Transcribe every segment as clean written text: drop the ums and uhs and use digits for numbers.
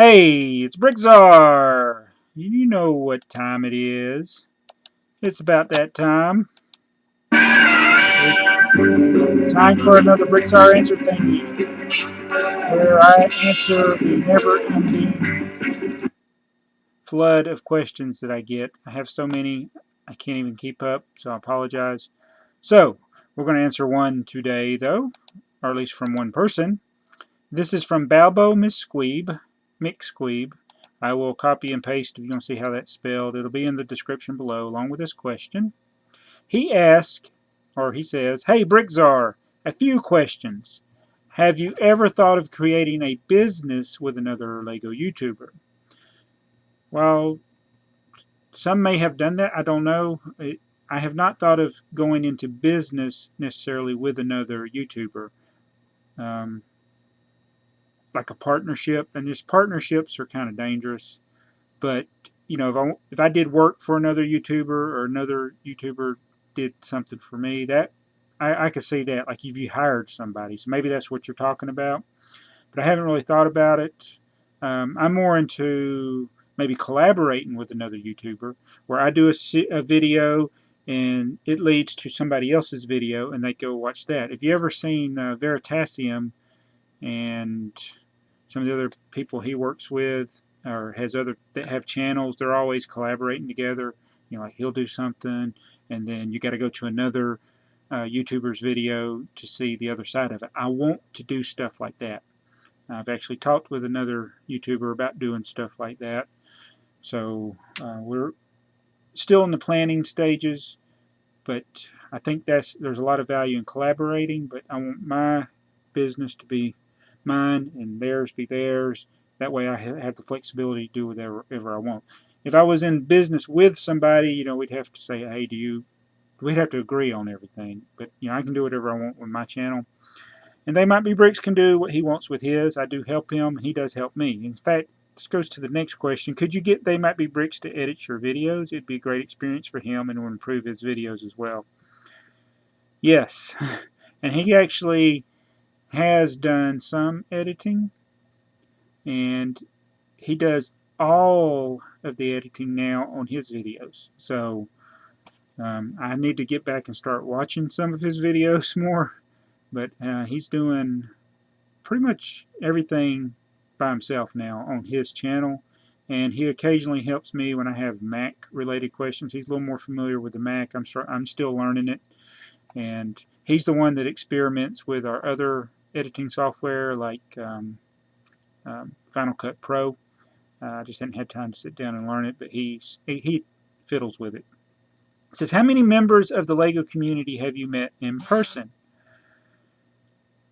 Hey, it's BrickTsar. You know what time it is. It's about that time. It's time for another BrickTsar answer thingy, where I answer the never-ending flood of questions that I get. I have so many, I can't even keep up, so I apologize. So, we're going to answer one today, though, or at least from one person. This is from Baldo Mcsqueeb. I will copy and paste if you want to see how that's spelled. It'll be in the description below along with this question. He asks, or he says, "Hey BrickTsar, a few questions. Have you ever thought of creating a business with another Lego YouTuber?" Well, some may have done that. I don't know. I have not thought of going into business necessarily with another YouTuber. Um, like a partnership, and these partnerships are kind of dangerous. But you know, if I did work for another YouTuber or another YouTuber did something for me, that I could see that. Like if you hired somebody, so maybe that's what you're talking about. But I haven't really thought about it. I'm more into maybe collaborating with another YouTuber, where I do a video and it leads to somebody else's video, and they go watch that. If you ever seen Veritasium and some of the other people he works with or has other that have channels, they're always collaborating together. You know, like he'll do something, and then you got to go to another YouTuber's video to see the other side of it. I want to do stuff like that. I've actually talked with another YouTuber about doing stuff like that. So we're still in the planning stages, but I think there's a lot of value in collaborating. But I want my business to be mine and theirs be theirs. That way I have the flexibility to do whatever I want. If I was in business with somebody, you know, we'd have to say, hey, we'd have to agree on everything. But, you know, I can do whatever I want with my channel. And TheyMightBeBricks can do what he wants with his. I do help him, and he does help me. In fact, this goes to the next question. Could you get TheyMightBeBricks to edit your videos? It'd be a great experience for him and it would improve his videos as well. Yes. And he actually has done some editing, and he does all of the editing now on his videos. So I need to get back and start watching some of his videos more, but he's doing pretty much everything by himself now on his channel, and he occasionally helps me when I have Mac related questions. He's a little more familiar with the Mac. I'm still learning it, and he's the one that experiments with our other editing software like Final Cut Pro. I just hadn't had time to sit down and learn it, but he fiddles with it. It says, how many members of the LEGO community have you met in person?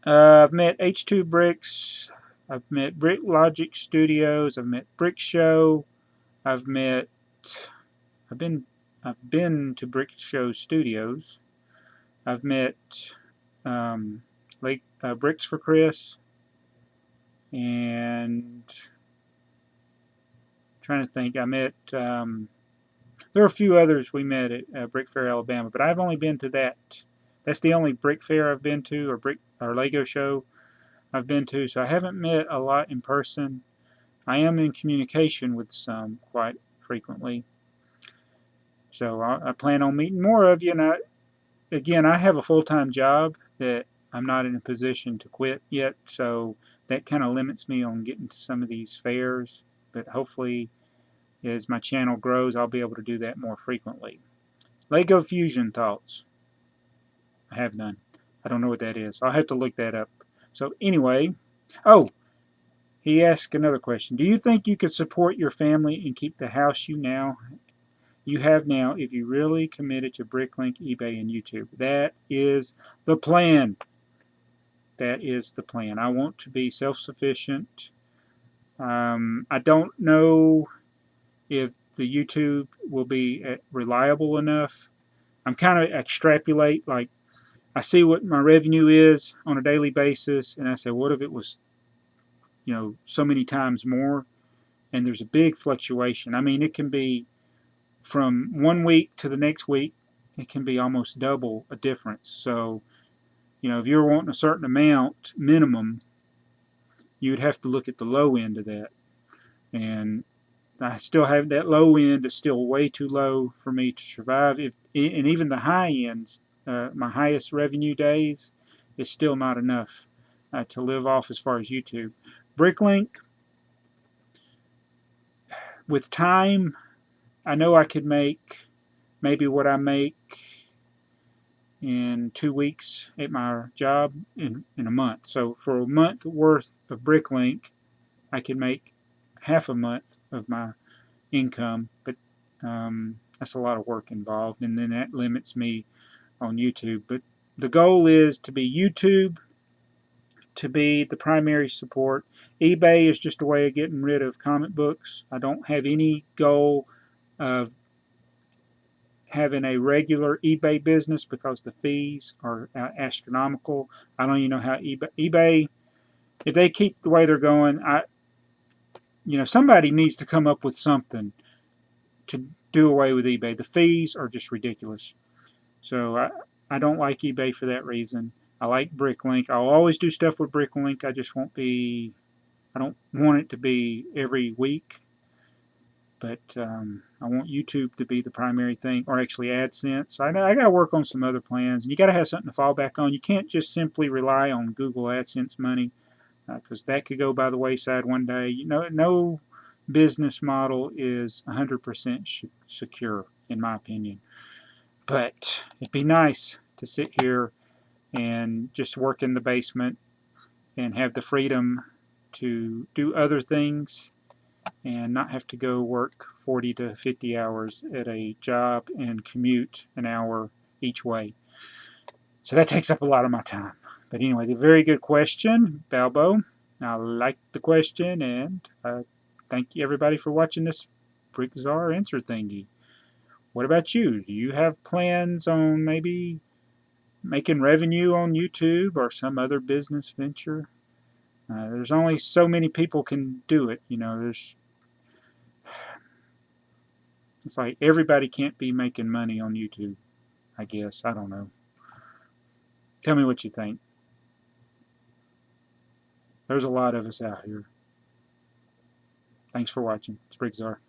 I've met H2 Bricks. I've met Brick Logic Studios. I've met Brick Show. I've been to Brick Show Studios. I've met Bricks for Chris, and trying to think. I met there are a few others we met at Brick Fair, Alabama, but I've only been to that. That's the only Brick Fair I've been to, or Lego show I've been to. So I haven't met a lot in person. I am in communication with some quite frequently. So I plan on meeting more of you. And again, I have a full-time job that I'm not in a position to quit yet, so that kind of limits me on getting to some of these fairs. But hopefully, as my channel grows, I'll be able to do that more frequently. Lego Fusion thoughts. I have none. I don't know what that is. I'll have to look that up. So anyway, oh, he asked another question. Do you think you could support your family and keep the house you have now if you really committed to Bricklink, eBay, and YouTube? That is the plan. That is the plan. I want to be self-sufficient. I don't know if the YouTube will be reliable enough. I'm kind of extrapolate, like I see what my revenue is on a daily basis, and I say, what if it was, you know, so many times more? And there's a big fluctuation. I mean, it can be from one week to the next week, it can be almost double a difference. So, you know, if you're wanting a certain amount minimum, you would have to look at the low end of that. and I still have that low end is still way too low for me to survive. And even the high ends, my highest revenue days, is still not enough to live off as far as YouTube. Bricklink, with time, I know I could make maybe what I make in 2 weeks at my job in a month. So for a month worth of Bricklink, I could make half a month of my income, but that's a lot of work involved, and then that limits me on YouTube. But the goal is to be YouTube, to be the primary support. eBay is just a way of getting rid of comic books. I don't have any goal of having a regular eBay business because the fees are astronomical. I don't even know how eBay, if they keep the way they're going, somebody needs to come up with something to do away with eBay. The fees are just ridiculous. So I don't like eBay for that reason. I like Bricklink. I'll always do stuff with Bricklink. I don't want it to be every week, but I want YouTube to be the primary thing, or actually AdSense. So I got to work on some other plans, and you got to have something to fall back on. You can't just simply rely on Google AdSense money, because that could go by the wayside one day. No business model is 100% secure, in my opinion. But it'd be nice to sit here and just work in the basement and have the freedom to do other things and not have to go work 40 to 50 hours at a job and commute an hour each way. So that takes up a lot of my time. But anyway, the very good question, Balbo. I like the question, and thank you everybody for watching this BrickTsar answer thingy. What about you? Do you have plans on maybe making revenue on YouTube or some other business venture? There's only so many people can do it. It's like everybody can't be making money on YouTube, I guess. I don't know. Tell me what you think. There's a lot of us out here. Thanks for watching. It's BrickTsar.